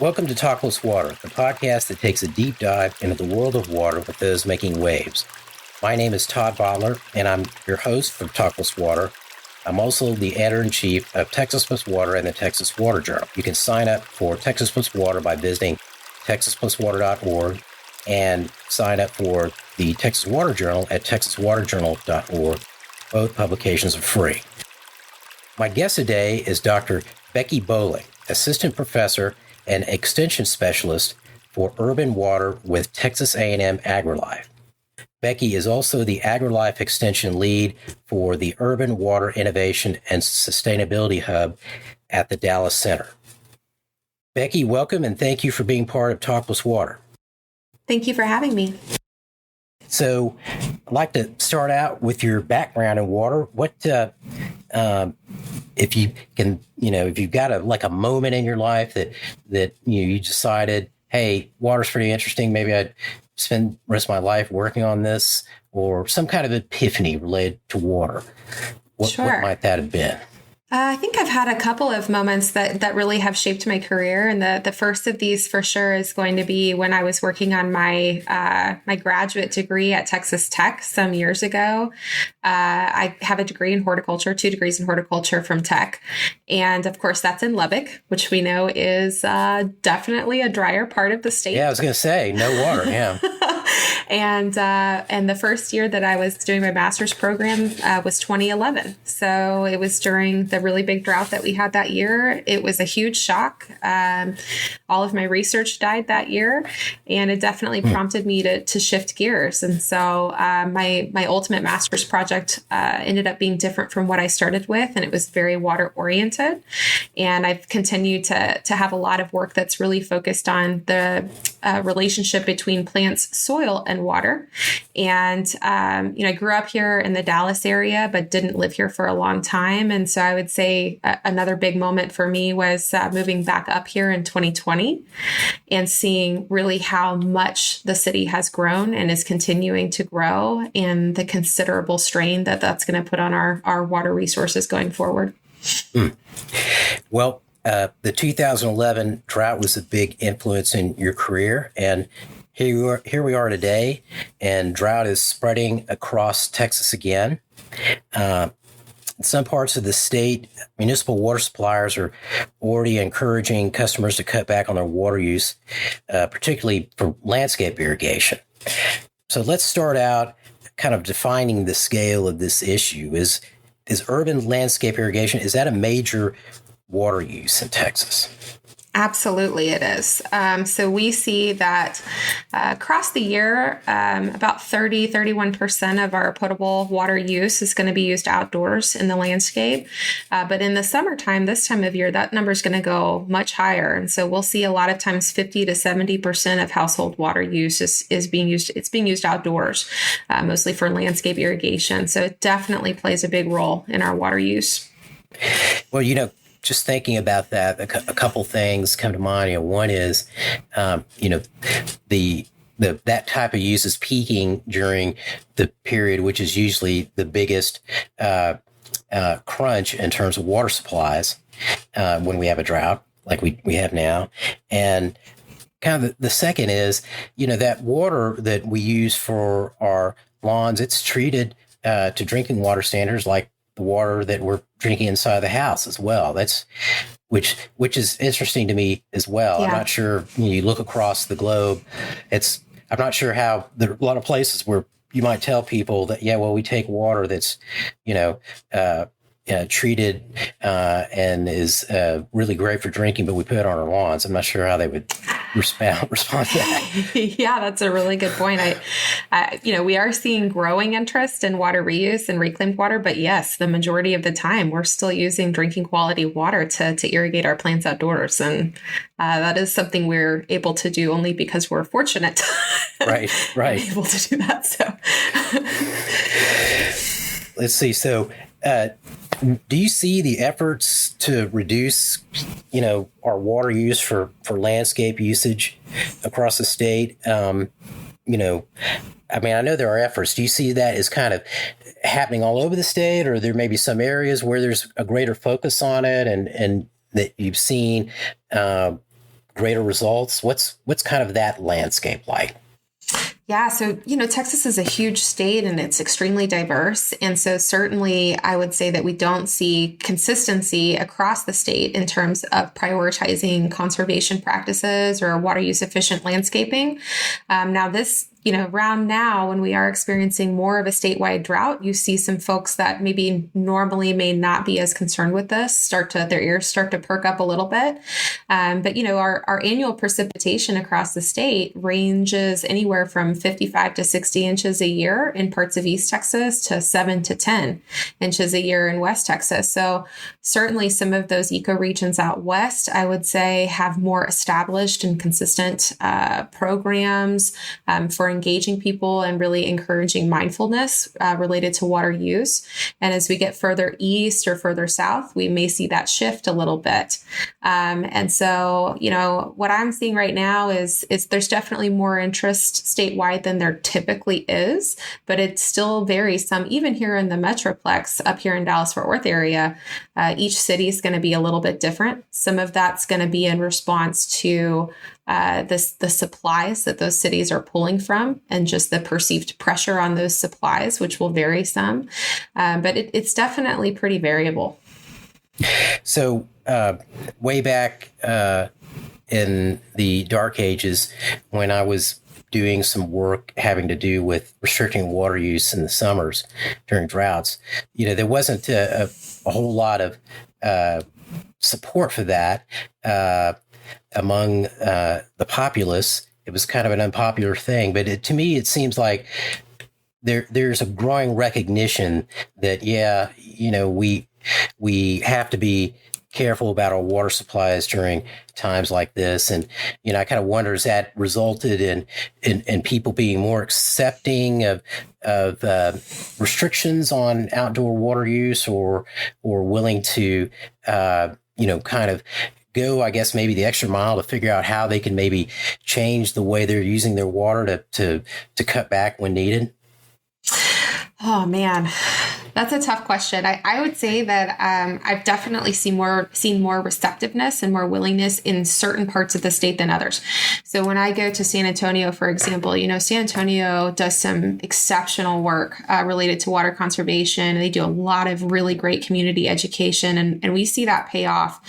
Welcome to Texas+Water, the podcast that takes a deep dive into the world of water with those making waves. My name is Todd Votteler, and I'm your host for Texas+Water. I'm also the editor-in-chief of Texas+Water and the Texas Water Journal. You can sign up for Texas+Water by visiting texas+water.org and sign up for the Texas Water Journal at texaswaterjournal.org. Both publications are free. My guest today is Dr. Becky Bowling, assistant professor and extension specialist for urban water with Texas A&M AgriLife. Becky is also the AgriLife Extension lead for the Urban Water Innovation and Sustainability Hub at the Dallas Center. Becky, welcome and thank you for being part of Texas+Water. Thank you for having me. So I'd like to start out with your background in water. What, if you can, if you've got a moment in your life that you decided, hey, water's pretty interesting. Maybe I'd spend the rest of my life working on this, or some kind of epiphany related to water. What might that have been? I think I've had a couple of moments that really have shaped my career. And the first of these for sure is going to be when I was working on my my graduate degree at Texas Tech some years ago. I have a degree in horticulture, 2 degrees in horticulture from Tech. And of course, that's in Lubbock, which we know is definitely a drier part of the state. Yeah, I was going to say, no water, yeah. And the first year that I was doing my master's program was 2011. So it was during the really big drought that we had that year. It was a huge shock. All of my research died that year, and it definitely prompted me to shift gears. And so my ultimate master's project ended up being different from what I started with, and it was very water oriented. And I've continued to have a lot of work that's really focused on the relationship between plants, soil, and water. And, I grew up here in the Dallas area, but didn't live here for a long time. And so I would say another big moment for me was moving back up here in 2020 and seeing really how much the city has grown and is continuing to grow, and the considerable strain that's going to put on our water resources going forward. Well, the 2011 drought was a big influence in your career, and here we are today, and drought is spreading across Texas again. In some parts of the state, municipal water suppliers are already encouraging customers to cut back on their water use, particularly for landscape irrigation. So let's start out kind of defining the scale of this issue. Is urban landscape irrigation, is that a major water use in Texas? Absolutely, it is. So we see that across the year, about 31% of our potable water use is going to be used outdoors in the landscape. But in the summertime, this time of year, that number is going to go much higher. And so we'll see a lot of times 50 to 70% of household water use is being used. It's being used outdoors, mostly for landscape irrigation. So it definitely plays a big role in our water use. Well, just thinking about that, a couple things come to mind. One is, that type of use is peaking during the period, which is usually the biggest crunch in terms of water supplies when we have a drought like we have now. And kind of the second is, that water that we use for our lawns, it's treated to drinking water standards like the water that we're drinking inside the house as well. That's which is interesting to me as well. Yeah. I'm not sure, you look across the globe, I'm not sure how there are a lot of places where you might tell people that, we take water that's, treated and is really great for drinking, but we put it on our lawns. I'm not sure how they would respond to that. Yeah, that's a really good point. We are seeing growing interest in water reuse and reclaimed water, but yes, the majority of the time we're still using drinking quality water to irrigate our plants outdoors. And that is something we're able to do only because we're fortunate. Right. able to do that. So let's see. So, do you see the efforts to reduce, our water use for landscape usage across the state? I know there are efforts. Do you see that as kind of happening all over the state, or there may be some areas where there's a greater focus on it and that you've seen greater results? What's kind of that landscape like? Yeah, so, Texas is a huge state and it's extremely diverse. And so certainly I would say that we don't see consistency across the state in terms of prioritizing conservation practices or water use efficient landscaping. Now this around now, when we are experiencing more of a statewide drought, you see some folks that maybe normally may not be as concerned with this their ears start to perk up a little bit. But our annual precipitation across the state ranges anywhere from 55 to 60 inches a year in parts of East Texas to 7 to 10 inches a year in West Texas. So certainly some of those ecoregions out west, I would say, have more established and consistent programs for engaging people and really encouraging mindfulness related to water use. And as we get further east or further south, we may see that shift a little bit. And so, what I'm seeing right now is there's definitely more interest statewide than there typically is, but it still varies some. Even here in the Metroplex, up here in Dallas-Fort Worth area, each city is going to be a little bit different. Some of that's going to be in response to the supplies that those cities are pulling from and just the perceived pressure on those supplies, which will vary some. But it's definitely pretty variable. So way back in the dark ages, when I was doing some work having to do with restricting water use in the summers during droughts, there wasn't a whole lot of support for that among the populace. It was kind of an unpopular thing, but to me, it seems like there's a growing recognition that, we have to be careful about our water supplies during times like this. And, I kind of wonder, has that resulted in people being more accepting of restrictions on outdoor water use or willing to, kind of go, I guess, maybe the extra mile to figure out how they can maybe change the way they're using their water to cut back when needed? Oh, man. That's a tough question. I would say that I've definitely seen more receptiveness and more willingness in certain parts of the state than others. So when I go to San Antonio, for example, San Antonio does some exceptional work related to water conservation. They do a lot of really great community education, and we see that pay off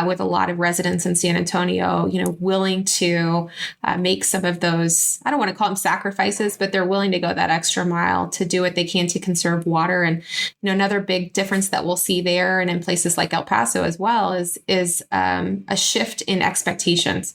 with a lot of residents in San Antonio, willing to make some of those, I don't want to call them sacrifices, but they're willing to go that extra mile to do what they can to conserve water. And another big difference that we'll see there and in places like El Paso as well is a shift in expectations,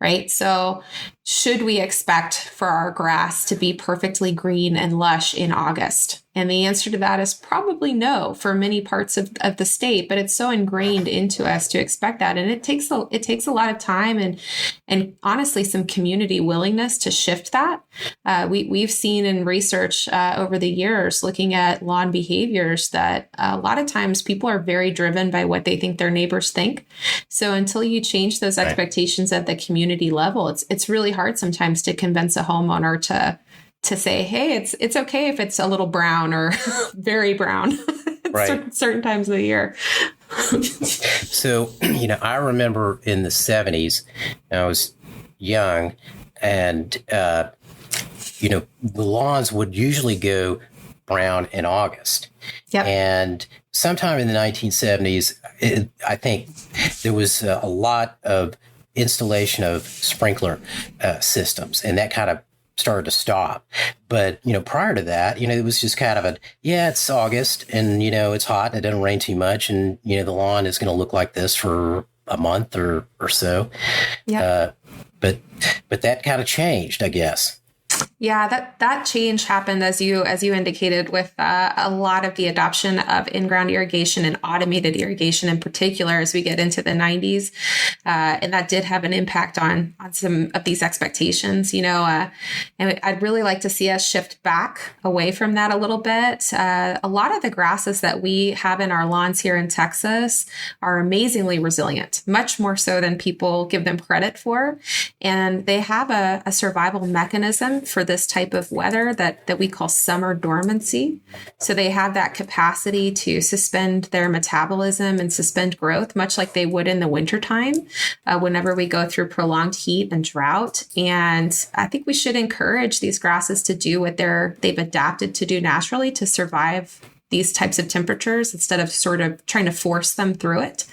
right? So should we expect for our grass to be perfectly green and lush in August? And the answer to that is probably no for many parts of the state, but it's so ingrained into us to expect that. And it takes a lot of time and honestly some community willingness to shift that. We've seen in research over the years looking at lawn behaviors that a lot of times people are very driven by what they think their neighbors think. So until you change those expectations at the community level, it's really hard sometimes to convince a homeowner to say, hey, it's okay if it's a little brown or very brown right. certain times of the year. So, I remember in the 70s, I was young, and, the lawns would usually go brown in August. Yep. And sometime in the 1970s, I think there was a lot of installation of sprinkler systems, and that kind of started to stop. But, prior to that, it was just kind of it's August and, it's hot and it doesn't rain too much. And, the lawn is going to look like this for a month or so. Yeah. But that kind of changed, I guess. Yeah, that change happened, as you indicated, with a lot of the adoption of in-ground irrigation and automated irrigation in particular as we get into the 90s. And that did have an impact on some of these expectations, and I'd really like to see us shift back away from that a little bit. A lot of the grasses that we have in our lawns here in Texas are amazingly resilient, much more so than people give them credit for. And they have a survival mechanism for this type of weather that we call summer dormancy. So they have that capacity to suspend their metabolism and suspend growth, much like they would in the wintertime. whenever we go through prolonged heat and drought. And I think we should encourage these grasses to do what they've adapted to do naturally to survive these types of temperatures instead of sort of trying to force them through it.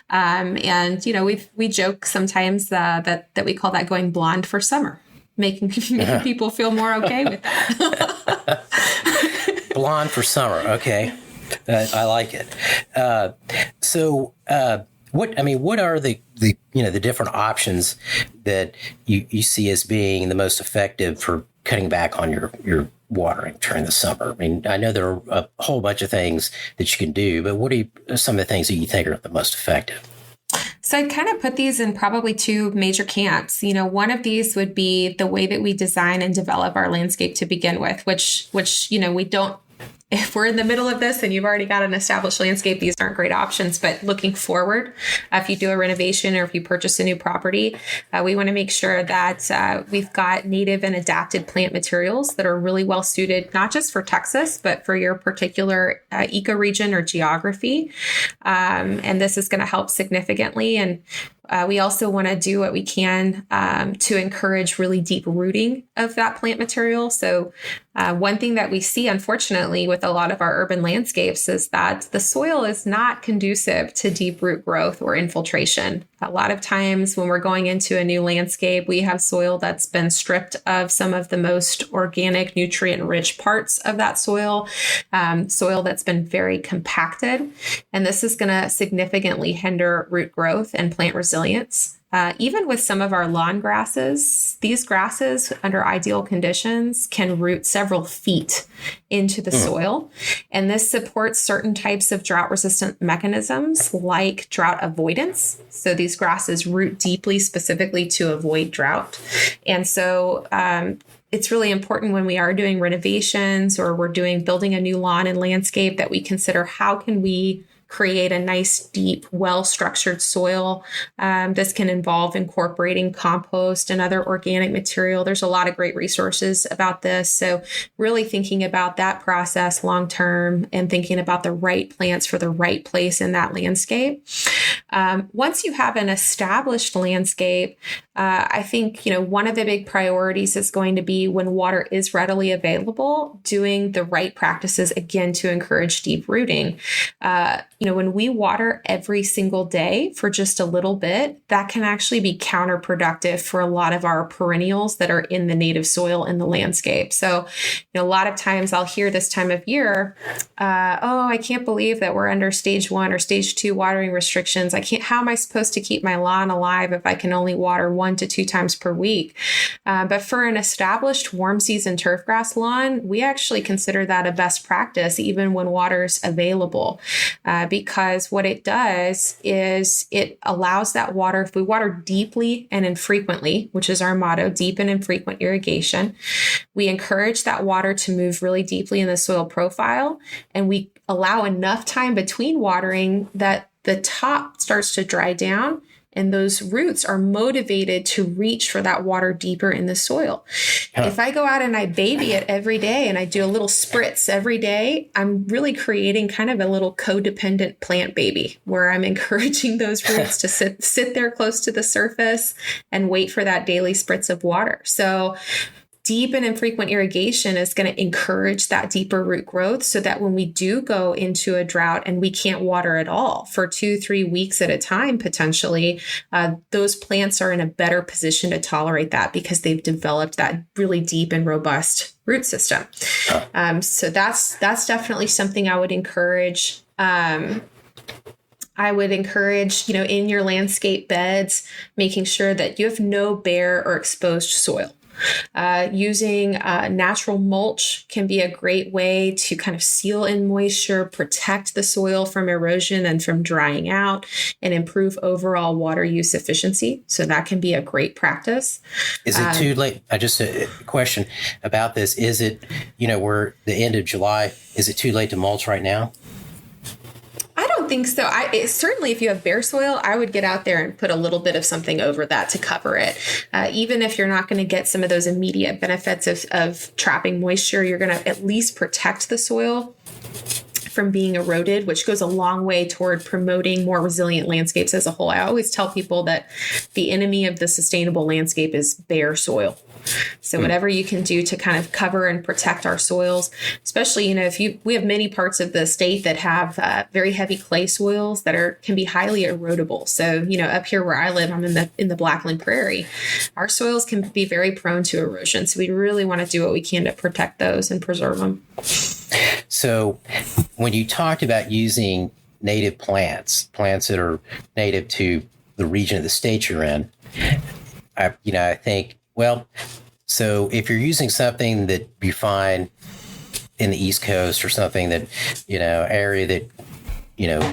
And, we joke sometimes that we call that going blonde for summer, making people feel more okay with that. Blonde for summer. Okay. I like it. What are the different options that you see as being the most effective for cutting back on your watering during the summer? I mean, I know there are a whole bunch of things that you can do, but what are some of the things that you think are the most effective? So I kind of put these in probably two major camps. One of these would be the way that we design and develop our landscape to begin with, which we don't. If we're in the middle of this and you've already got an established landscape, these aren't great options. But looking forward, if you do a renovation or if you purchase a new property, we want to make sure that we've got native and adapted plant materials that are really well suited, not just for Texas, but for your particular ecoregion or geography. And this is going to help significantly. And we also want to do what we can to encourage really deep rooting of that plant material. So one thing that we see, unfortunately, with a lot of our urban landscapes is that the soil is not conducive to deep root growth or infiltration. A lot of times when we're going into a new landscape, we have soil that's been stripped of some of the most organic, nutrient-rich parts of that soil that's been very compacted. And this is going to significantly hinder root growth and plant resilience. Even with some of our lawn grasses, these grasses under ideal conditions can root several feet into the soil. And this supports certain types of drought resistant mechanisms like drought avoidance. So these grasses root deeply specifically to avoid drought. And so it's really important when we are doing renovations or we're building a new lawn and landscape that we consider how can we create a nice, deep, well-structured soil. This can involve incorporating compost and other organic material. There's a lot of great resources about this. So really thinking about that process long-term and thinking about the right plants for the right place in that landscape. Once you have an established landscape, I think, one of the big priorities is going to be when water is readily available, doing the right practices again to encourage deep rooting. When we water every single day for just a little bit, that can actually be counterproductive for a lot of our perennials that are in the native soil in the landscape. So, a lot of times I'll hear this time of year, I can't believe that we're under stage 1 or stage 2 watering restrictions. How am I supposed to keep my lawn alive if I can only water 1 to 2 times per week? But for an established warm season turfgrass lawn, we actually consider that a best practice, even when water's available. Because what it does is it allows that water, if we water deeply and infrequently, which is our motto, deep and infrequent irrigation, we encourage that water to move really deeply in the soil profile, and we allow enough time between watering that the top starts to dry down and those roots are motivated to reach for that water deeper in the soil. If I go out and I baby it every day and I do a little spritz every day, I'm really creating kind of a little codependent plant baby where I'm encouraging those roots to sit there close to the surface and wait for that daily spritz of water. So deep and infrequent irrigation is going to encourage that deeper root growth so that when we do go into a drought and we can't water at all for 2-3 weeks at a time, potentially, those plants are in a better position to tolerate that because they've developed that really deep and robust root system. So that's definitely something I would encourage. I would encourage, in your landscape beds, making sure that you have no bare or exposed soil. Using natural mulch can be a great way to kind of seal in moisture, protect the soil from erosion and from drying out, and improve overall water use efficiency. So that can be a great practice. Is it too late? Just a question about this. Is it, we're the end of July. Is it too late to mulch right now? I don't think so. Certainly, if you have bare soil, I would get out there and put a little bit of something over that to cover it. Even if you're not going to get some of those immediate benefits of trapping moisture, you're going to at least protect the soil. from being eroded, which goes a long way toward promoting more resilient landscapes as a whole. I always tell people that the enemy of the sustainable landscape is bare soil. So whatever you can do to kind of cover and protect our soils, especially, we have many parts of the state that have very heavy clay soils that can be highly erodible. So, up here where I live, I'm in the Blackland Prairie, our soils can be very prone to erosion. So we really want to do what we can to protect those and preserve them. So when you talked about using native plants that are native to the region of the state you're in, I think, well, so if you're using something that you find in the East Coast or something that, area that,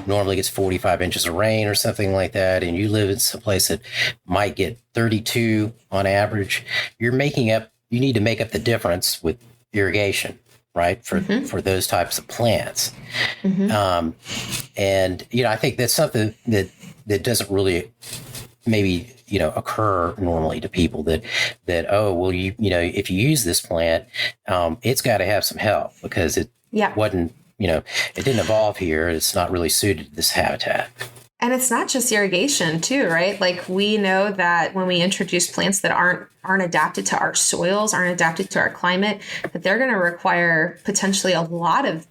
normally gets 45 inches of rain or something like that, and you live in some place that might get 32 on average, you need to make up the difference with irrigation, right? For those types of plants. Mm-hmm. And, I think that's something that doesn't really maybe, occur normally to people that, if you use this plant, it's got to have some help because it wasn't, it didn't evolve here. It's not really suited to this habitat. And it's not just irrigation too, right? Like we know that when we introduce plants that aren't adapted to our soils, aren't adapted to our climate, that they're going to require potentially a lot of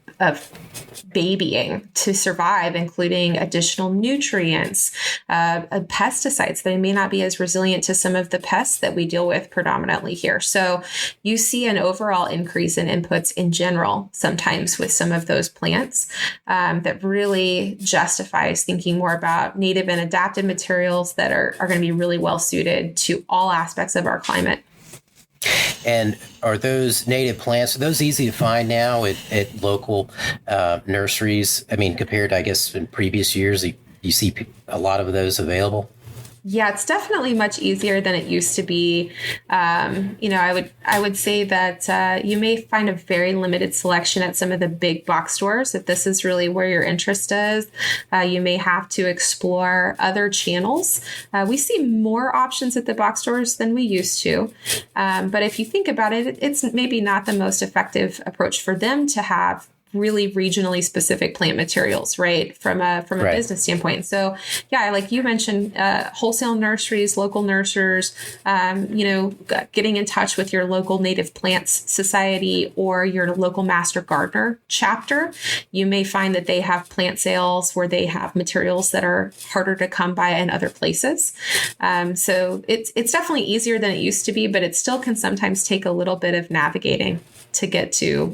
babying to survive, including additional nutrients, pesticides. They may not be as resilient to some of the pests that we deal with predominantly here. So you see an overall increase in inputs in general, sometimes with some of those plants, that really justifies thinking more about native and adapted materials that are going to be really well suited to all aspects of our climate. And are those native plants, are those easy to find now at local nurseries? I mean, compared to, I guess, in previous years, you see a lot of those available? Yeah, it's definitely much easier than it used to be. I would say that you may find a very limited selection at some of the big box stores. If this is really where your interest is, you may have to explore other channels. We see more options at the box stores than we used to. But if you think about it, it's maybe not the most effective approach for them to have really regionally specific plant materials, right? From a business standpoint. So yeah, like you mentioned, wholesale nurseries, local nurses, getting in touch with your local native plants society or your local master gardener chapter. You may find that they have plant sales where they have materials that are harder to come by in other places. So it's definitely easier than it used to be, but it still can sometimes take a little bit of navigating to get to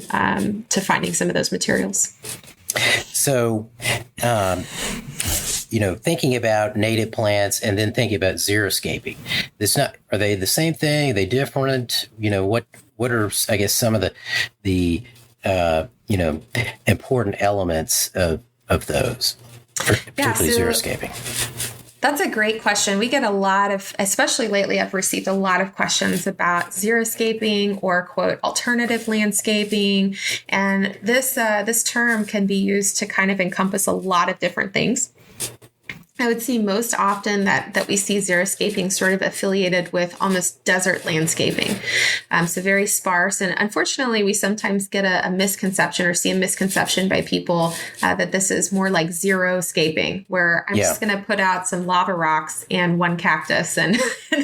finding some of those materials. So, thinking about native plants and then thinking about xeriscaping, are they the same thing? Are they different? What are, I guess, some of the important elements of those, particularly xeriscaping? That's a great question. We get a lot of, especially lately, I've received a lot of questions about xeriscaping or, quote, alternative landscaping. And this term can be used to kind of encompass a lot of different things. I would see most often that we see xeriscaping sort of affiliated with almost desert landscaping. So very sparse. And unfortunately, we sometimes get a misconception or see a misconception by people that this is more like xeroscaping, where I'm just going to put out some lava rocks and one cactus and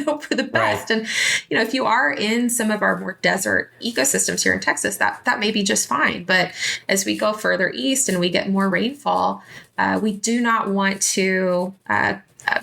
hope for the best. Right. And, if you are in some of our more desert ecosystems here in Texas, that may be just fine. But as we go further east and we get more rainfall, we do not want to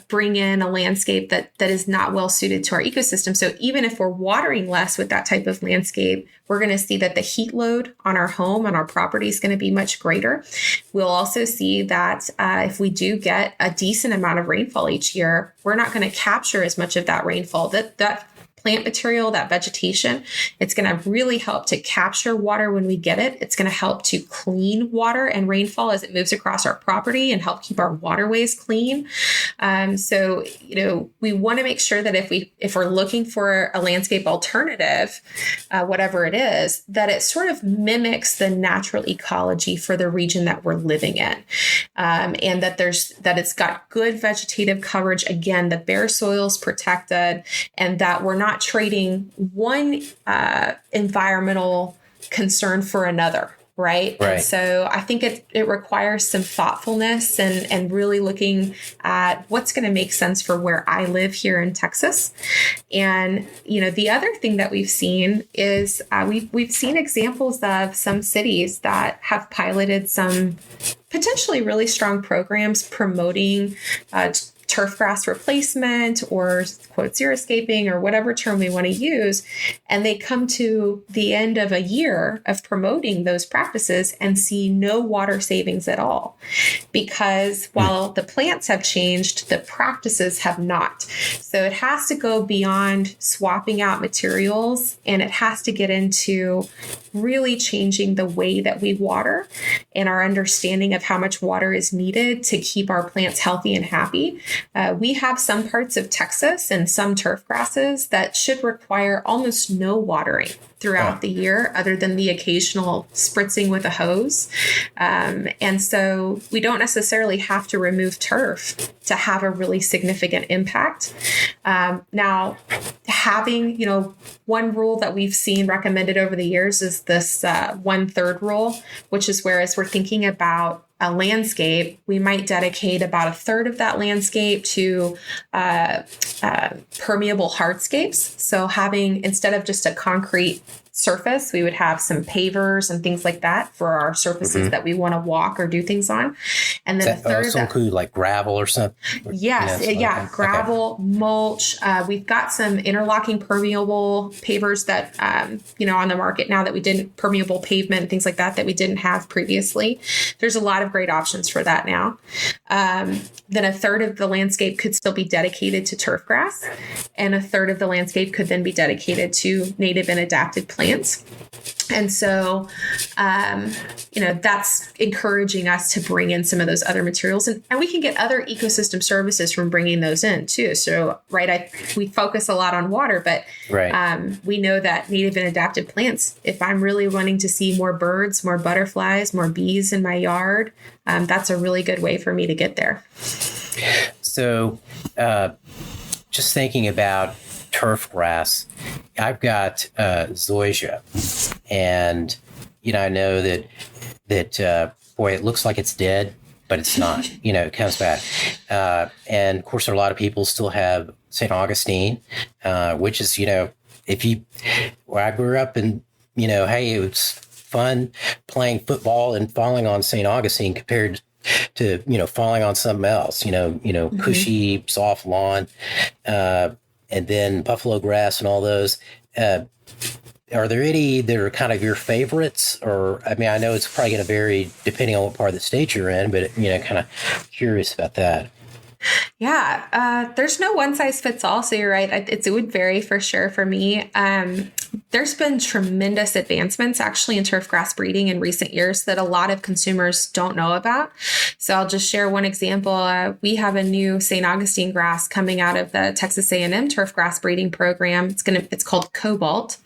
bring in a landscape that is not well suited to our ecosystem. So even if we're watering less with that type of landscape, we're going to see that the heat load on our home, on our property is going to be much greater. We'll also see that if we do get a decent amount of rainfall each year, we're not going to capture as much of that rainfall. That plant material, that vegetation, it's going to really help to capture water when we get it. It's going to help to clean water and rainfall as it moves across our property and help keep our waterways clean. So, we want to make sure that if we're looking for a landscape alternative, whatever it is, that it sort of mimics the natural ecology for the region that we're living in. And that it's got good vegetative coverage. Again, the bare soil's protected, and that we're not trading one environmental concern for another. right? Right. And so I think it requires some thoughtfulness and really looking at what's going to make sense for where I live here in Texas. And, the other thing that we've seen is we've seen examples of some cities that have piloted some potentially really strong programs promoting turf grass replacement or quote xeriscaping or whatever term we want to use. And they come to the end of a year of promoting those practices and see no water savings at all. Because while the plants have changed, the practices have not. So it has to go beyond swapping out materials, and it has to get into really changing the way that we water and our understanding of how much water is needed to keep our plants healthy and happy. We have some parts of Texas and some turf grasses that should require almost no watering throughout the year, other than the occasional spritzing with a hose. And so we don't necessarily have to remove turf to have a really significant impact. Now, having, one rule that we've seen recommended over the years is this 1/3 rule, which is where as we're thinking about a landscape, we might dedicate about 1/3 of that landscape to permeable hardscapes. So having, instead of just a concrete surface, we would have some pavers and things like that for our surfaces that we want to walk or do things on. And then a third also include like gravel or something. Yes, gravel, mulch. We've got some interlocking permeable pavers that on the market now that we didn't, permeable pavement and things like that we didn't have previously. There's a lot of great options for that now. Then 1/3 of the landscape could still be dedicated to turf grass, and 1/3 of the landscape could then be dedicated to native and adapted plants. And so, that's encouraging us to bring in some of those other materials, and we can get other ecosystem services from bringing those in too. So, we focus a lot on water, but we know that native and adapted plants, if I'm really wanting to see more birds, more butterflies, more bees in my yard, that's a really good way for me to get there. So, just thinking about turf grass, I've got zoysia, and I know that boy, it looks like it's dead, but it's not. It comes back, and of course, there are a lot of people still have St. Augustine, which is where I grew up, and hey, it was fun playing football and falling on St. Augustine compared to falling on something else. Cushy, soft lawn. And then buffalo grass and all those. Are there any that are kind of your favorites? Or, I know it's probably going to vary depending on what part of the state you're in, but, kind of curious about that. Yeah, there's no one size fits all. So you're right. It would vary for sure for me. There's been tremendous advancements actually in turf grass breeding in recent years that a lot of consumers don't know about. So I'll just share one example. We have a new St. Augustine grass coming out of the Texas A&M turf grass breeding program. It's called Cobalt,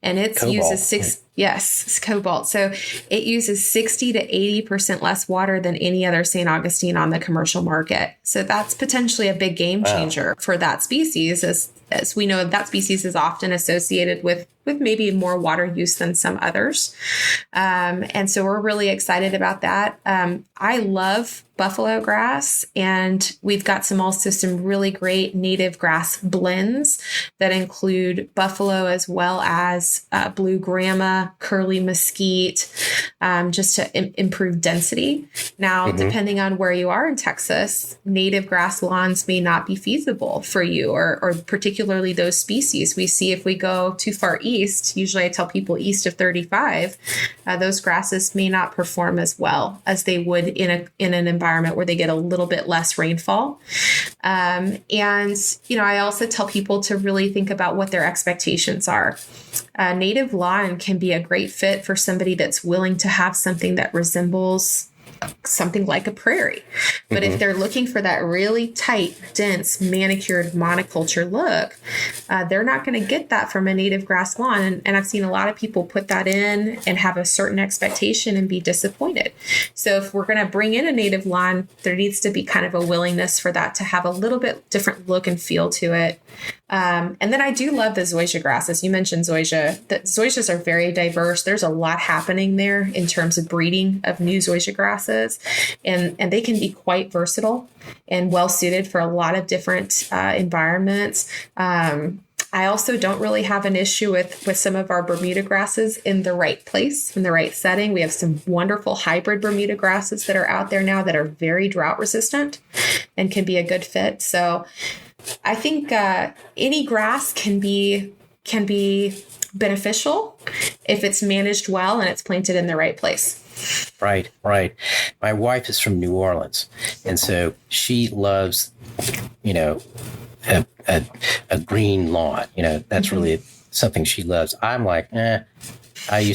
and uses it's Cobalt. So it uses 60 to 80% less water than any other St. Augustine on the commercial market. So that's potentially a big game changer for that species, as we know that species is often associated with maybe more water use than some others. And so we're really excited about that. I love buffalo grass, and we've got some really great native grass blends that include buffalo as well as blue grama, curly mesquite, just to improve density. Now, depending on where you are in Texas, native grass lawns may not be feasible for you, or particularly those species. We see if we go too far east, usually I tell people east of 35, those grasses may not perform as well as they would in an environment where they get a little bit less rainfall. And, I also tell people to really think about what their expectations are. Native lawn can be a great fit for somebody that's willing to have something that resembles something like a prairie. But if they're looking for that really tight, dense, manicured monoculture look, they're not going to get that from a native grass lawn. And I've seen a lot of people put that in and have a certain expectation and be disappointed. So if we're going to bring in a native lawn, there needs to be kind of a willingness for that to have a little bit different look and feel to it. And then I do love the zoysia grasses. You mentioned zoysia. The zoysias are very diverse. There's a lot happening there in terms of breeding of new zoysia grasses, and they can be quite versatile and well suited for a lot of different environments. I also don't really have an issue with some of our Bermuda grasses in the right place, in the right setting. We have some wonderful hybrid Bermuda grasses that are out there now that are very drought resistant and can be a good fit. So I think any grass can be beneficial if it's managed well and it's planted in the right place. Right. My wife is from New Orleans, and so she loves, a green lawn. That's really something she loves. I'm like, I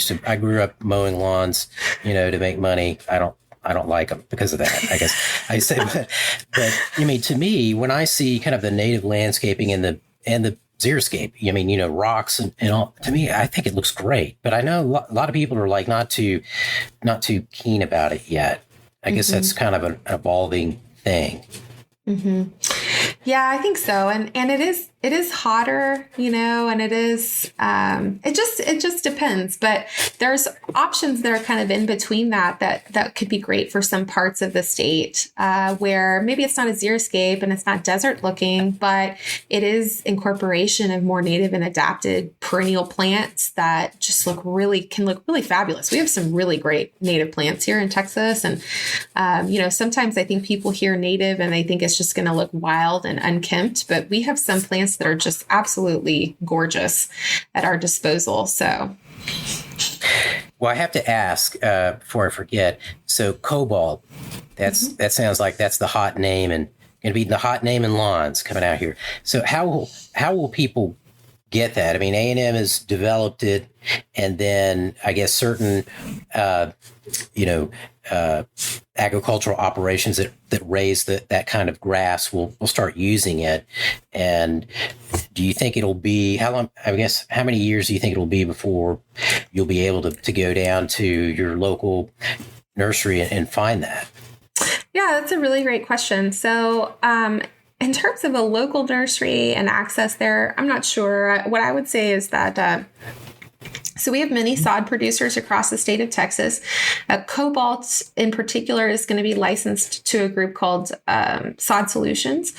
grew up mowing lawns, to make money. I don't like them because of that, I guess. I say, but to me, when I see kind of the native landscaping and the xeriscape, rocks and all, to me, I think it looks great. But I know a lot of people are like not too keen about it yet. I guess that's kind of an evolving thing. Yeah, I think so. And it is hotter, and it is, it just depends. But there's options that are kind of in between that could be great for some parts of the state, where maybe it's not a xeriscape and it's not desert looking, but it is incorporation of more native and adapted perennial plants that just can look really fabulous. We have some really great native plants here in Texas. And, sometimes I think people hear native and they think it's just going to look wild and unkempt, but we have some plants that are just absolutely gorgeous at our disposal. So, well, I have to ask before I forget. So, cobalt, that sounds like that's the hot name and going to be the hot name in lawns coming out here. So, how will people get that? I mean, A&M has developed it, and then I guess certain agricultural operations that raise that kind of grass will start using it. And do you think it'll be, how long, I guess, how many years do you think it'll be before you'll be able to go down to your local nursery and find that? Yeah, that's a really great question. So, in terms of a local nursery and access there, I'm not sure. What I would say is that so we have many sod producers across the state of Texas. Cobalt in particular is going to be licensed to a group called Sod Solutions.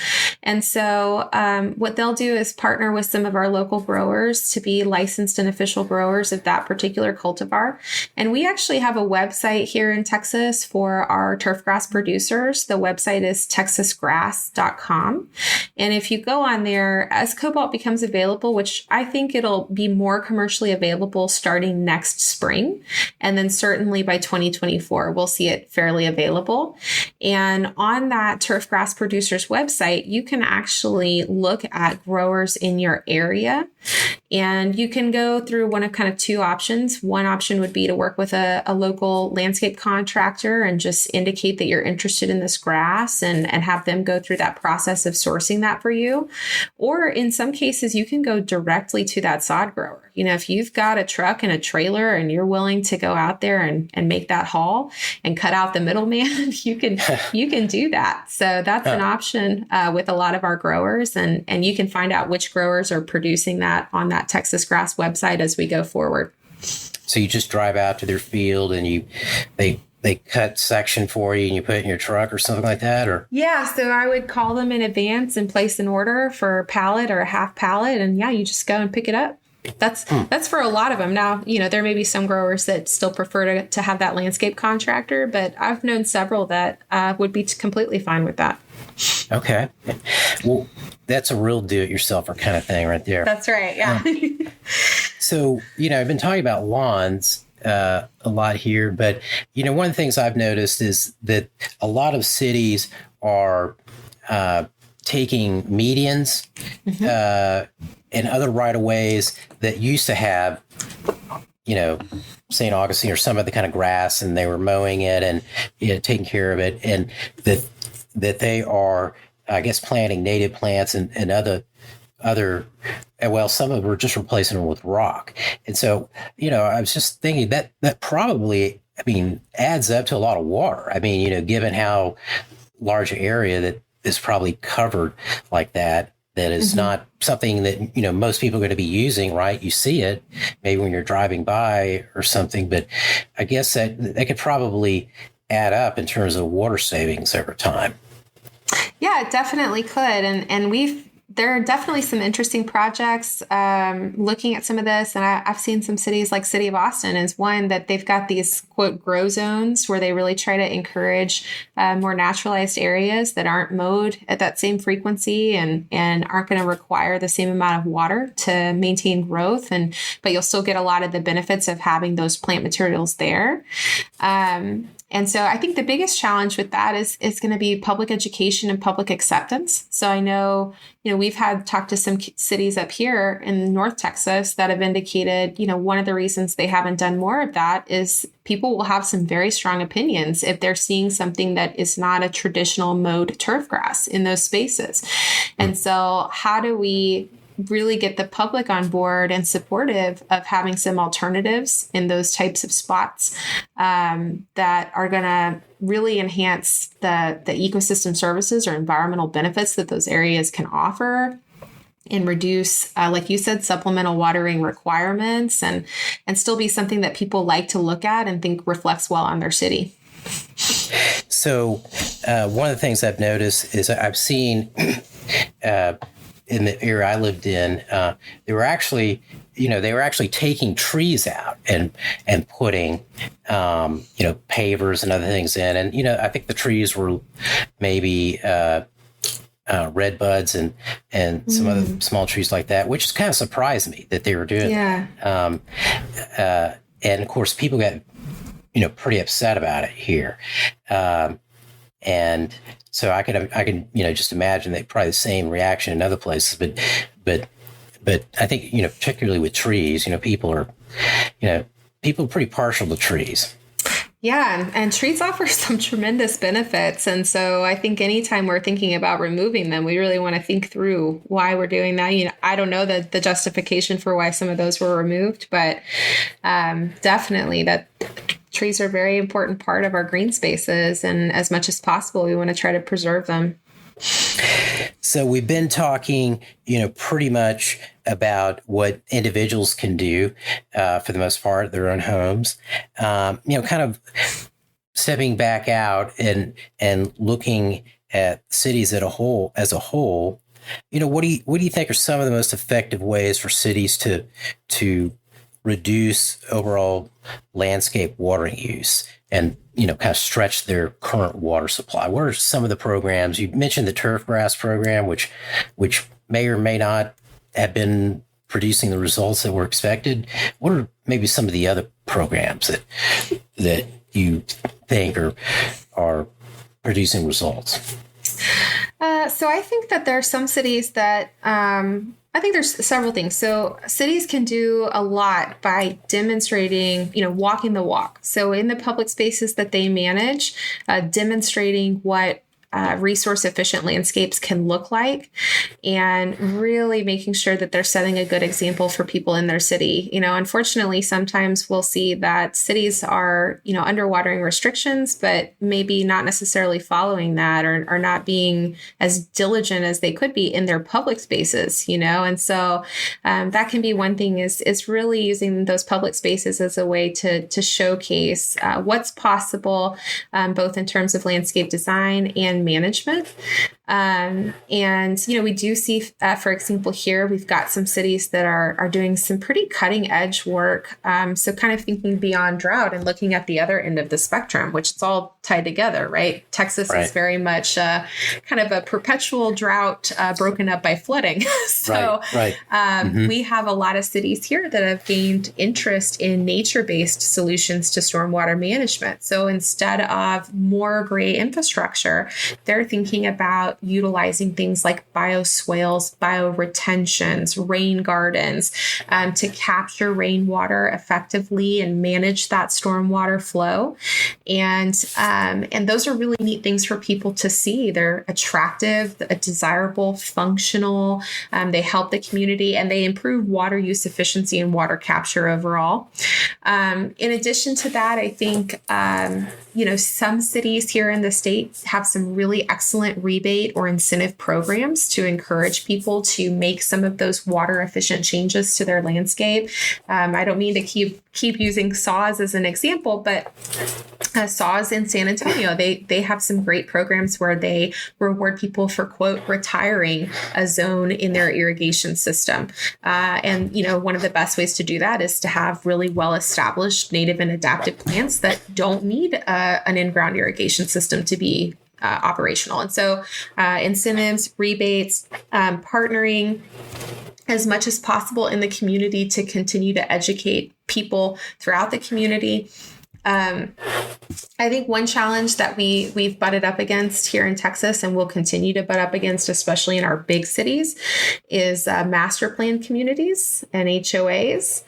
And so what they'll do is partner with some of our local growers to be licensed and official growers of that particular cultivar. And we actually have a website here in Texas for our turfgrass producers. The website is texasgrass.com. And if you go on there, as cobalt becomes available, which I think it'll be more commercially available starting next spring. And then certainly by 2024, we'll see it fairly available. And on that turfgrass producers website, you can actually look at growers in your area. And you can go through one of kind of two options. One option would be to work with a local landscape contractor and just indicate that you're interested in this grass and have them go through that process of sourcing that for you. Or in some cases, you can go directly to that sod grower. If you've got a truck and a trailer and you're willing to go out there and make that haul and cut out the middleman, you can do that. So that's an option with a lot of our growers. And you can find out which growers are producing that on that Texas Grass website as we go forward. So you just drive out to their field and they cut section for you and you put it in your truck or something like that? Or yeah, so I would call them in advance and place an order for a pallet or a half pallet. And yeah, you just go and pick it up. That's for a lot of them. Now, there may be some growers that still prefer to have that landscape contractor, but I've known several that would be completely fine with that. Okay. Well, that's a real do-it-yourselfer kind of thing right there. That's right. Yeah. So, I've been talking about lawns a lot here, but, one of the things I've noticed is that a lot of cities are taking medians and other right-of-ways that used to have, St. Augustine or some of the kind of grass, and they were mowing it and taking care of it, and that they are, I guess, planting native plants and other, well, some of them were just replacing them with rock. And so, I was just thinking that probably, adds up to a lot of water. Given how large an area that is probably covered like that is not something that, most people are going to be using, right? You see it maybe when you're driving by or something, but I guess that could probably add up in terms of water savings over time. Yeah, it definitely could. And there are definitely some interesting projects looking at some of this. And I've seen some cities like City of Austin is one that they've got these, quote, grow zones where they really try to encourage more naturalized areas that aren't mowed at that same frequency and aren't going to require the same amount of water to maintain growth. But you'll still get a lot of the benefits of having those plant materials there. And so I think the biggest challenge with that is going to be public education and public acceptance. So I know, we've talked to some cities up here in North Texas that have indicated, one of the reasons they haven't done more of that is people will have some very strong opinions if they're seeing something that is not a traditional mowed turf grass in those spaces. And so how do we really get the public on board and supportive of having some alternatives in those types of spots that are going to really enhance the ecosystem services or environmental benefits that those areas can offer and reduce, like you said, supplemental watering requirements and still be something that people like to look at and think reflects well on their city. So one of the things I've noticed is I've seen in the area I lived in, they were actually taking trees out and putting, pavers and other things in. And, I think the trees were maybe red buds and some other small trees like that, which kind of surprised me that they were doing that. And of course, people got, pretty upset about it here. And so I can just imagine that probably the same reaction in other places, but I think, particularly with trees, people are pretty partial to trees. Yeah. And trees offer some tremendous benefits. And so I think anytime we're thinking about removing them, we really want to think through why we're doing that. I don't know the justification for why some of those were removed, but definitely that trees are a very important part of our green spaces. And as much as possible, we want to try to preserve them. So we've been talking, pretty much about what individuals can do for the most part, their own homes, kind of stepping back out and looking at cities as a whole. What do you think are some of the most effective ways for cities to reduce overall landscape watering use and, kind of stretch their current water supply? What are some of the programs? You mentioned the turf grass program, which may or may not have been producing the results that were expected. What are maybe some of the other programs that you think are producing results? So I think that there are some cities that I think there's several things. So cities can do a lot by demonstrating, walking the walk. So in the public spaces that they manage, demonstrating what resource efficient landscapes can look like and really making sure that they're setting a good example for people in their city. Unfortunately, sometimes we'll see that cities are, under watering restrictions, but maybe not necessarily following that or not being as diligent as they could be in their public spaces, and so that can be one thing is really using those public spaces as a way to showcase what's possible, both in terms of landscape design and management. And, we do see, for example, here, we've got some cities that are doing some pretty cutting edge work. So kind of thinking beyond drought and looking at the other end of the spectrum, which it's all tied together, right? Texas is very much kind of a perpetual drought broken up by flooding. So we have a lot of cities here that have gained interest in nature-based solutions to stormwater management. So instead of more gray infrastructure, they're thinking about utilizing things like bioswales, bioretentions, rain gardens to capture rainwater effectively and manage that stormwater flow. And those are really neat things for people to see. They're attractive, desirable, functional. They help the community and they improve water use efficiency and water capture overall. In addition to that, I think, some cities here in the state have some really excellent rebate or incentive programs to encourage people to make some of those water efficient changes to their landscape. I don't mean to keep using saws as an example, but saws in San Antonio, they have some great programs where they reward people for, quote, retiring a zone in their irrigation system. And one of the best ways to do that is to have really well-established native and adaptive plants that don't need an in-ground irrigation system to be operational. And so incentives, rebates, partnering as much as possible in the community to continue to educate people throughout the community. I think one challenge that we've butted up against here in Texas and will continue to butt up against, especially in our big cities, is master plan communities and HOAs.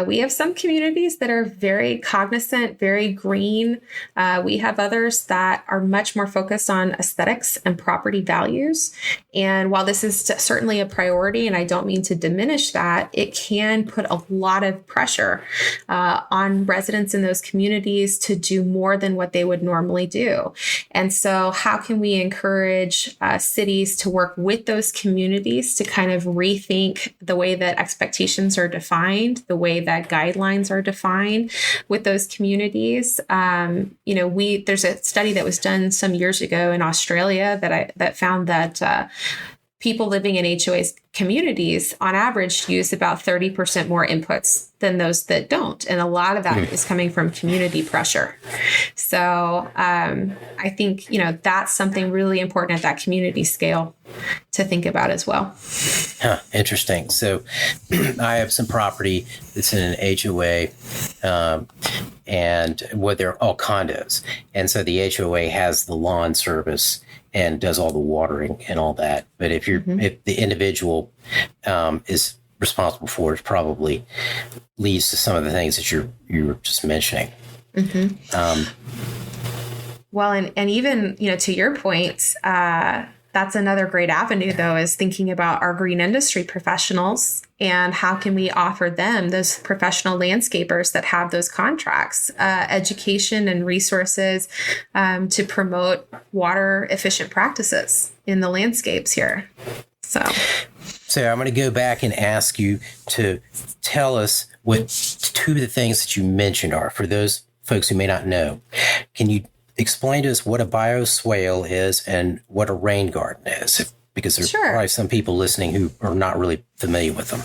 We have some communities that are very cognizant, very green. We have others that are much more focused on aesthetics and property values. And while this is certainly a priority, and I don't mean to diminish that, it can put a lot of pressure on residents in those communities to do more than what they would normally do. And so how can we encourage cities to work with those communities to kind of rethink the way that expectations are defined, the way that guidelines are defined with those communities? There's a study that was done some years ago in Australia that found that people living in HOAs communities on average use about 30% more inputs than those that don't. And a lot of that is coming from community pressure. So I think, that's something really important at that community scale to think about as well. Interesting. So I have some property that's in an HOA and they're all condos. And so the HOA has the lawn service and does all the watering and all that. But if if the individual is responsible for it, probably leads to some of the things that you were just mentioning. Well, and even, to your point, that's another great avenue, though, is thinking about our green industry professionals and how can we offer them, those professional landscapers that have those contracts, education and resources to promote water efficient practices in the landscapes here. So I'm going to go back and ask you to tell us what two of the things that you mentioned are, for those folks who may not know. Can you explain to us what a bioswale is and what a rain garden is? Because there's probably some people listening who are not really familiar with them.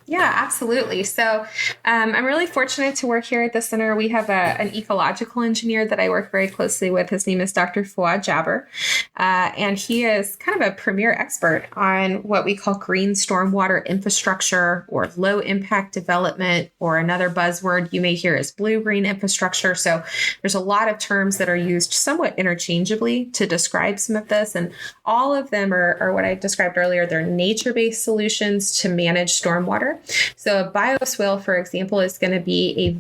Yeah, absolutely. So I'm really fortunate to work here at the center. We have an ecological engineer that I work very closely with. His name is Dr. Fouad Jabber, and he is kind of a premier expert on what we call green stormwater infrastructure or low impact development, or another buzzword you may hear is blue-green infrastructure. So there's a lot of terms that are used somewhat interchangeably to describe some of this, and all of them are what I described earlier. They're nature-based solutions to manage stormwater. So a bioswale, for example, is going to be a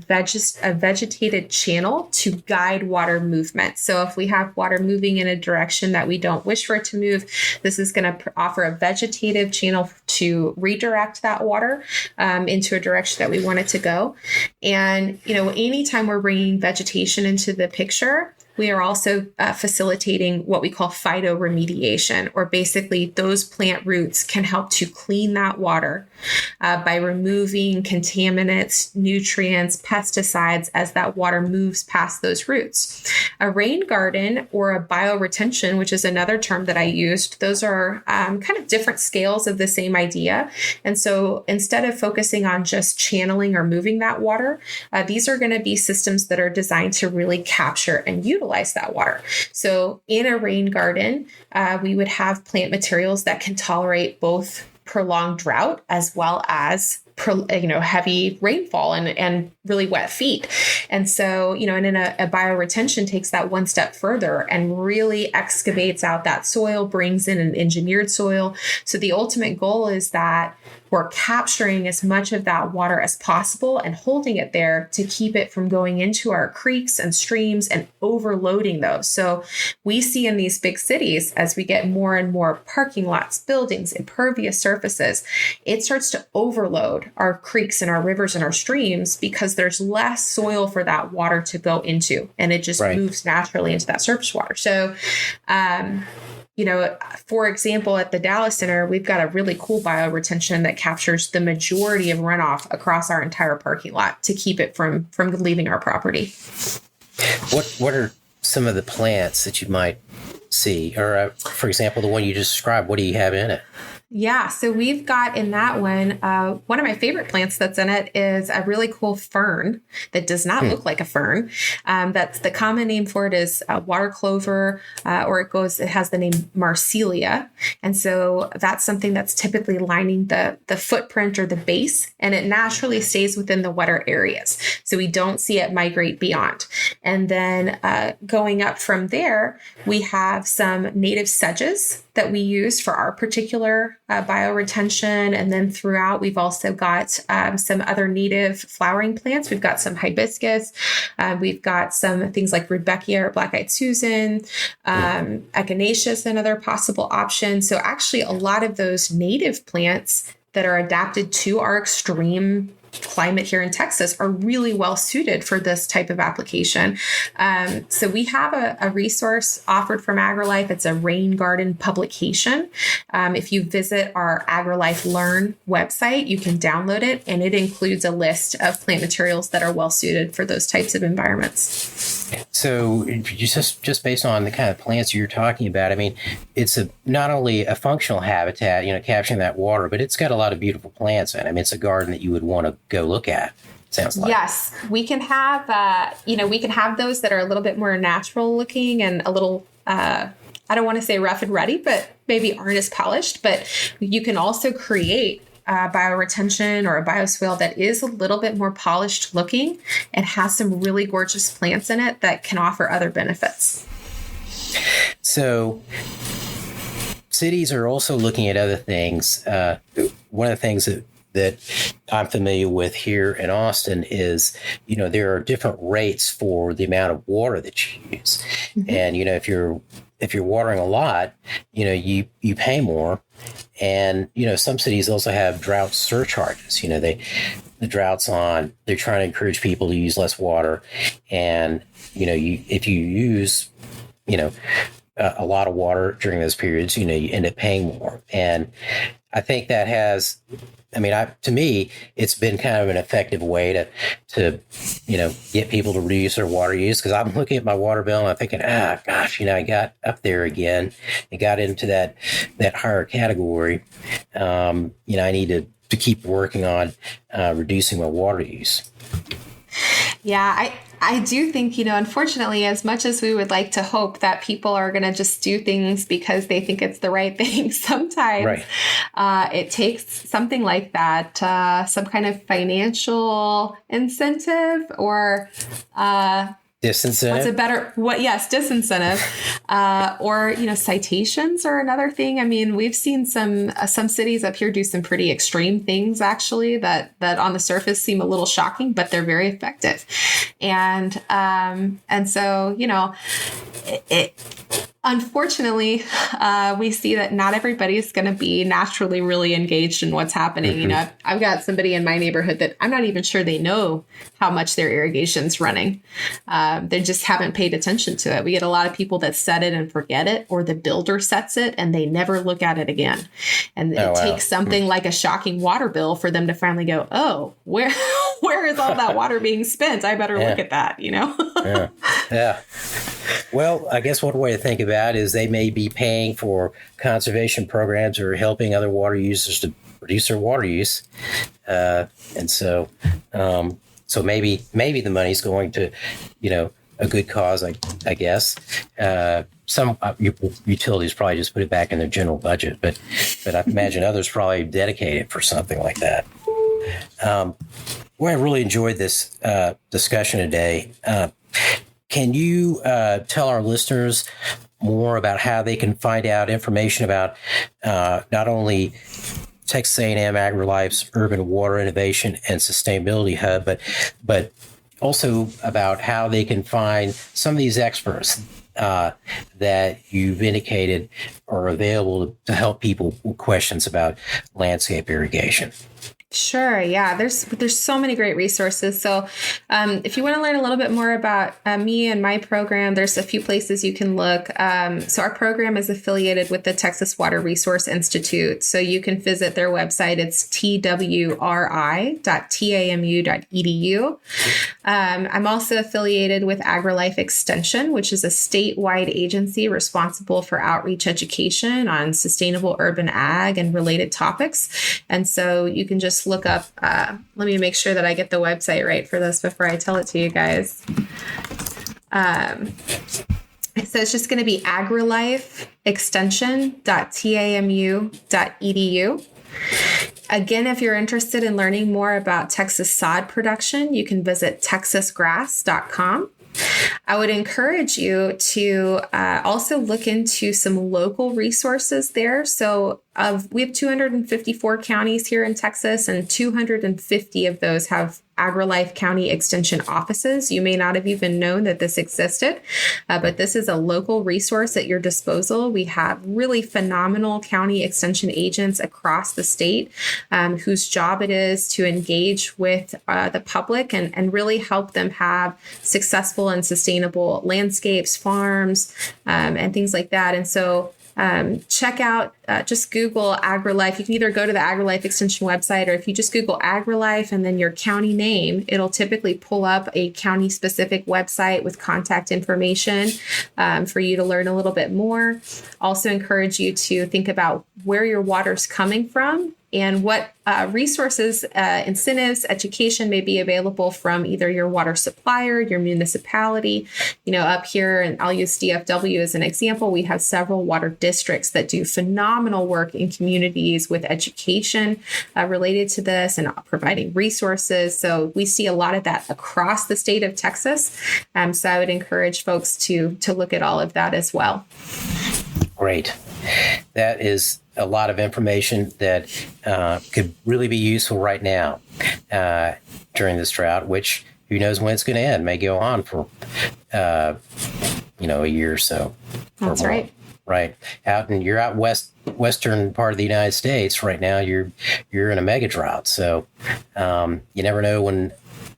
vegetated channel to guide water movement. So if we have water moving in a direction that we don't wish for it to move, this is going to offer a vegetative channel to redirect that water into a direction that we want it to go. And, anytime we're bringing vegetation into the picture, we are also facilitating what we call phytoremediation, or basically those plant roots can help to clean that water by removing contaminants, nutrients, pesticides as that water moves past those roots. A rain garden or a bioretention, which is another term that I used, those are kind of different scales of the same idea. And so instead of focusing on just channeling or moving that water, these are going to be systems that are designed to really capture and utilize that water. So in a rain garden, we would have plant materials that can tolerate both prolonged drought as well as heavy rainfall and really wet feet. And so, and then a bioretention takes that one step further and really excavates out that soil, brings in an engineered soil. So the ultimate goal is that we're capturing as much of that water as possible and holding it there to keep it from going into our creeks and streams and overloading those. So we see in these big cities, as we get more and more parking lots, buildings, impervious surfaces, it starts to overload our creeks and our rivers and our streams because there's less soil for that water to go into, and it just moves naturally into that surface water. So, for example, at the Dallas Center, we've got a really cool bioretention that captures the majority of runoff across our entire parking lot to keep it from leaving our property. What are some of the plants that you might see? Or, for example, the one you just described, what do you have in it? Yeah, so we've got in that one of my favorite plants that's in it is a really cool fern that does not look like a fern. That's the common name for it is water clover, or it has the name Marsilia. And so that's something that's typically lining the footprint or the base, and it naturally stays within the wetter areas. So we don't see it migrate beyond. And then going up from there, we have some native sedges that we use for our particular bioretention. And then throughout, we've also got some other native flowering plants. We've got some hibiscus. We've got some things like Rudbeckia or black-eyed Susan, echinacea, another possible option. So actually, a lot of those native plants that are adapted to our extreme climate here in Texas are really well suited for this type of application. So we have a resource offered from AgriLife. It's a rain garden publication. If you visit our AgriLife Learn website, you can download it, and it includes a list of plant materials that are well suited for those types of environments. So just based on the kind of plants you're talking about, I mean, it's not only a functional habitat, capturing that water, but it's got a lot of beautiful plants in it. I mean, it's a garden that you would want to go look at. Sounds like. Yes, we can have, we can have those that are a little bit more natural looking and a little, I don't want to say rough and ready, but maybe aren't as polished. But you can also create bioretention or a bioswale that is a little bit more polished looking and has some really gorgeous plants in it that can offer other benefits. So cities are also looking at other things. One of the things that I'm familiar with here in Austin is, there are different rates for the amount of water that you use. Mm-hmm. And, if you're watering a lot, you pay more. And, some cities also have drought surcharges. The drought's on, they're trying to encourage people to use less water. And, if you use, a lot of water during those periods, you end up paying more. And I think that has, to me, it's been kind of an effective way to get people to reduce their water use. Because I'm looking at my water bill and I'm thinking, gosh, I got up there again. It got into that higher category. I need to keep working on reducing my water use. Yeah, I do think, unfortunately, as much as we would like to hope that people are going to just do things because they think it's the right thing, sometimes it takes something like that, some kind of financial incentive or disincentive. What's a better? Disincentive, or citations are another thing. I mean, we've seen some cities up here do some pretty extreme things actually that on the surface seem a little shocking, but they're very effective, and so unfortunately, we see that not everybody is going to be naturally really engaged in what's happening. Mm-hmm. I've got somebody in my neighborhood that I'm not even sure they know how much their irrigation's running. They just haven't paid attention to it. We get a lot of people that set it and forget it, or the builder sets it and they never look at it again. And it takes something like a shocking water bill for them to finally go, oh, where is all that water being spent? I better look at that, Yeah. Well, I guess one way to think about it is they may be paying for conservation programs or helping other water users to reduce their water use. And so maybe the money's going to, a good cause, I guess. Some utilities probably just put it back in their general budget, but I imagine others probably dedicate it for something like that. Well, I really enjoyed this discussion today. Can you tell our listeners more about how they can find out information about not only Texas A&M AgriLife's Urban Water Innovation and Sustainability Hub, but also about how they can find some of these experts that you've indicated are available to help people with questions about landscape irrigation? Sure. Yeah. There's so many great resources. So if you want to learn a little bit more about me and my program, there's a few places you can look. So our program is affiliated with the Texas Water Resource Institute. So you can visit their website. It's twri.tamu.edu. I'm also affiliated with AgriLife Extension, which is a statewide agency responsible for outreach education on sustainable urban ag and related topics. And so you can just look up, let me make sure that I get the website right for this before I tell it to you guys. So it's just going to be agrilifeextension.tamu.edu. Again, if you're interested in learning more about Texas sod production, you can visit texasgrass.com. I would encourage you to also look into some local resources there. So we have 254 counties here in Texas, and 250 of those have AgriLife County Extension offices. You may not have even known that this existed, but this is a local resource at your disposal. We have really phenomenal county extension agents across the state whose job it is to engage with the public and really help them have successful and sustainable landscapes, farms, and things like that. And so check out, just Google AgriLife. You can either go to the AgriLife Extension website, or if you just Google AgriLife and then your county name, it'll typically pull up a county specific website with contact information for you to learn a little bit more. Also encourage you to think about where your water's coming from and what resources, incentives, education may be available from either your water supplier, your municipality. Up here, and I'll use DFW as an example, we have several water districts that do phenomenal work in communities with education related to this and providing resources. So we see a lot of that across the state of Texas. So I would encourage folks to look at all of that as well. Great. That is a lot of information that could really be useful right now during this drought, which who knows when it's going to end, may go on for, a year or so. That's right. Right. You're out western part of the United States right now. You're in a mega drought. So you never know when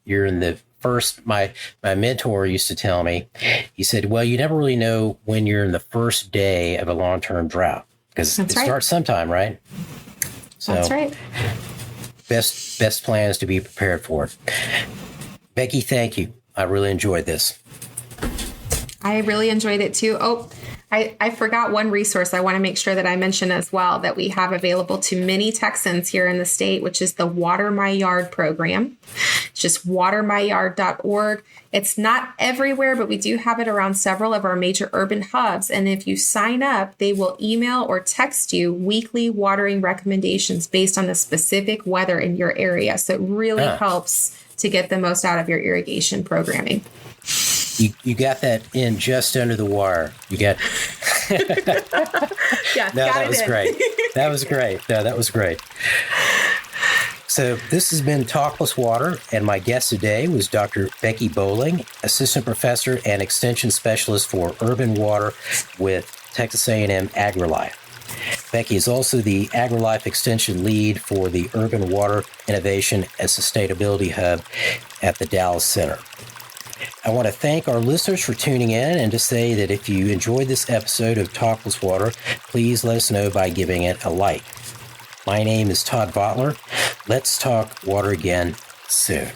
you're in the first. My mentor used to tell me, he said, well, you never really know when you're in the first day of a long-term drought, because it starts sometime, right? So that's right. Best plan is to be prepared for it. Becky, thank you. I really enjoyed this. I really enjoyed it too. Oh, I forgot one resource I want to make sure that I mention as well that we have available to many Texans here in the state, which is the Water My Yard program. It's just watermyyard.org. It's not everywhere, but we do have it around several of our major urban hubs. And if you sign up, they will email or text you weekly watering recommendations based on the specific weather in your area. So it really helps to get the most out of your irrigation programming. You got that in just under the wire. You got. Yeah, no, that was great. That was great. No, that was great. So this has been Talk+Water, and my guest today was Dr. Becky Bowling, Assistant Professor and Extension Specialist for Urban Water with Texas A&M AgriLife. Becky is also the AgriLife Extension Lead for the Urban Water Innovation and Sustainability Hub at the Dallas Center. I want to thank our listeners for tuning in and to say that if you enjoyed this episode of Talk+Water, please let us know by giving it a like. My name is Todd Votteler. Let's talk water again soon.